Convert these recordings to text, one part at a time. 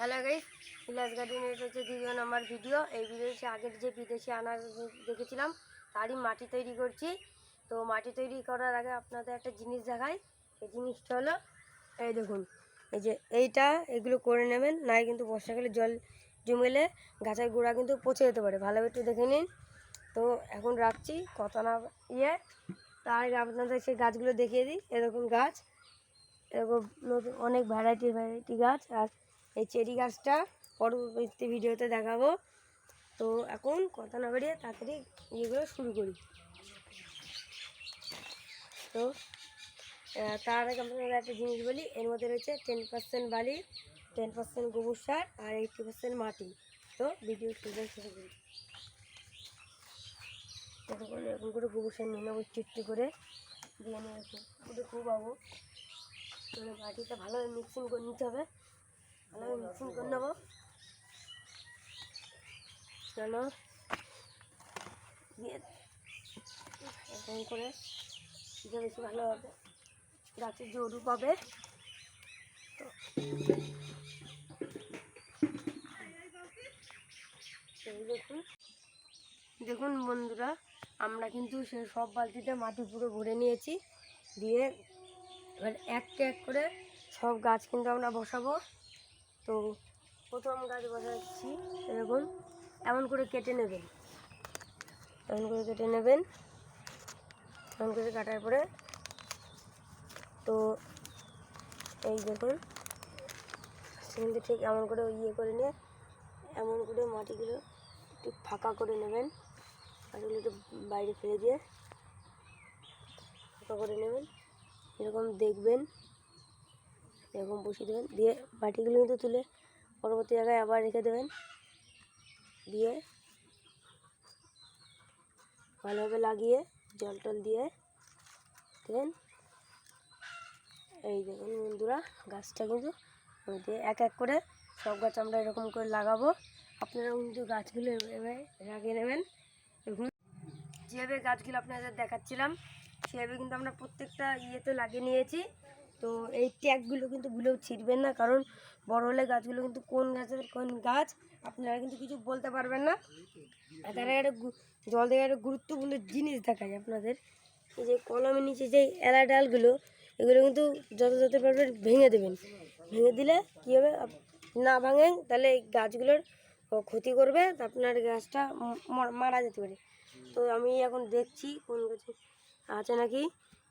Hello guys, বিলাস গার্ডেনের এটা হচ্ছে 2 নম্বর ভিডিও। এই ভিডিও হচ্ছে আগের যে বিদেশি আনার দেখেছিলাম তারই মাটি তৈরি করছি। তো মাটি তৈরি করার আগে আপনাদের একটা জিনিস দেখাই। এই জিনিসটা হলো, এই দেখুন, এই যে এগুলো করে নেবেন, নাই কিন্তু বর্ষাকালে জল জমেলে গাছের গোড়া কিন্তু পচে যেতে পারে। ভালোভাবে একটু দেখে নিন। তো এখন রাখছি কথা না তার আগে আপনাদের সেই গাছগুলো দেখিয়ে দিই। এরকম গাছ, এরকম নতুন অনেক ভ্যারাইটি গাছ। আর এই চেরি গাছটা পরবর্তী ভিডিওতে দেখাবো। তো এখন কথা না বাড়িয়ে তাড়াতাড়ি ইয়েগুলো শুরু করি। তো তার আগে আপনাদের একটা জিনিস বলি, এর মধ্যে রয়েছে 10% বালি, 10% গোবর সার আর 80% মাটি। তো ভিডিও শুরু করি। এরকম করে গোবর সার নিয়ে নেবো, একটু করে দিয়ে নিয়ে খুব পাবো। মানে মাটিটা ভালোভাবে মিক্সিং করে নিতে হবে, ভালোভাবে মিক্সিং করে নেবো। চলো দিয়ে এরকম করে বেশি ভালো হবে, গাছের জড়ু পাবে। তো দেখুন বন্ধুরা, আমরা কিন্তু সে সব বালতিতে মাটি পুরো ভরে নিয়েছি। দিয়ে এবার এক করে সব গাছ কিন্তু আমরা বসাবো। তো প্রথম গাছ বসাচ্ছি, এরকম এমন করে কেটে নেবেন, এমন করে কেটে নেবেন। এমন করে কাটার পরে তো এই দেখুন, সেখানে ঠিক এমন করে করে নিয়ে এমন করে মাটিগুলো একটু ফাঁকা করে নেবেন। মাটিগুলো একটু বাইরে ফেলে দিয়ে ফাঁকা করে নেবেন। এরকম দেখবেন, এরকম বসিয়ে দেবেন। দিয়ে মাটিগুলো কিন্তু তুলে পরবর্তী জায়গায় আবার রেখে দেবেন। দিয়ে ভালোভাবে লাগিয়ে জল টল দিয়ে দেবেন। এই দেখুন বন্ধুরা, গাছটা কিন্তু দিয়ে এক করে সব গাছ আমরা এরকম করে লাগাবো। আপনারা কিন্তু গাছগুলো এভাবে লাগিয়ে নেবেন। দেখুন যেভাবে গাছগুলো আপনাদের দেখাচ্ছিলাম সেভাবে কিন্তু আমরা প্রত্যেকটা ইয়েতে লাগিয়ে নিয়েছি। তো এই ট্যাগগুলো কিন্তু ভুলেও ছিঁড়বেন না, কারণ বড় হলে গাছগুলো কিন্তু কোন গাছের কোন গাছ আপনারা কিন্তু কিছু বলতে পারবেন না। আর তার একটা জল থেকে একটা গুরুত্বপূর্ণ জিনিস দেখায় আপনাদের। এই যে কলমের নিচে যে এলা ডালগুলো, এগুলো কিন্তু যত পারবেন ভেঙে দেবেন। ভেঙে দিলে কী হবে, না ভাঙেন তাহলে এই গাছগুলোর ক্ষতি করবে, আপনার গাছটা মারা যেতে পারে। তো আমি এখন দেখছি কোন গাছে আছে নাকি।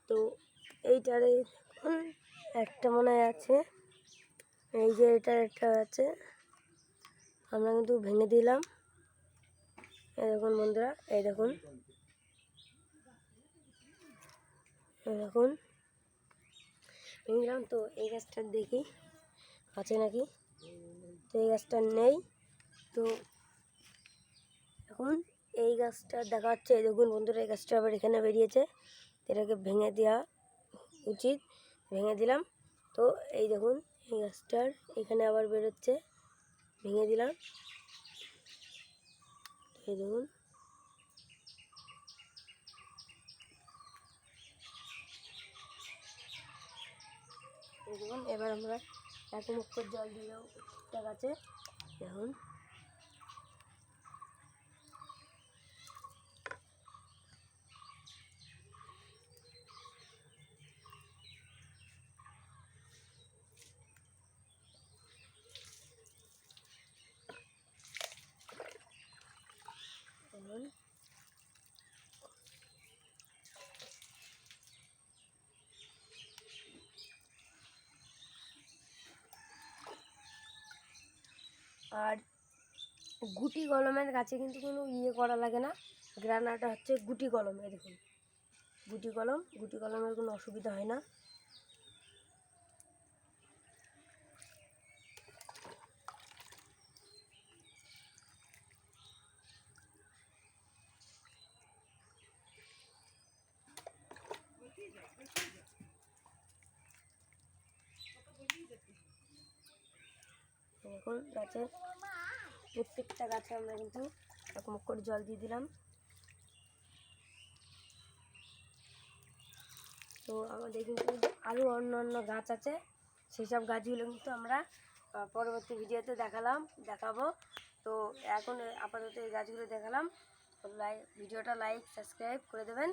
তো এইটারে একটা মনে হয় আছে, এই যে এটার একটা আছে, আমরা কিন্তু ভেঙে দিলাম। এই দেখুন বন্ধুরা, এই দেখুন, এই দেখুন ভেঙে দিলাম। তো এই গাছটা দেখি আছে নাকি। তো এই গাছটা নেই। তো এখন এই গাছটা দেখা যাচ্ছে। এই দেখুন বন্ধুরা, এই গাছটা আবার এখানে বেরিয়েছে, এটাকে ভেঙে দেওয়া উচিত। ভেঙে দিলাম। তো এই দেখুন, এই গাছটার এখানে আবার বেরোচ্ছে, ভেঙে দিলাম। এই দেখুন, এই দেখুন। এবার আমরা এক মুখ করে জল দিলেও ঠিক আছে। দেখুন আর গুটি কলমের গাছে কিন্তু কোনো করা লাগে না। গ্রানাটা হচ্ছে গুটি কলম। এই দেখুন গুটি কলমের কোনো অসুবিধা হয় না। দেখুন গাছের প্রত্যেকটা গাছে আমরা কিন্তু এক মুখ করে জল দিয়ে দিলাম। তো আমাদের কিন্তু আরও অন্য গাছ আছে, সেই সব গাছগুলো কিন্তু আমরা পরবর্তী ভিডিওতে দেখাবো। তো এখন আপাতত এই গাছগুলো দেখালাম। ভিডিওটা লাইক সাবস্ক্রাইব করে দেবেন।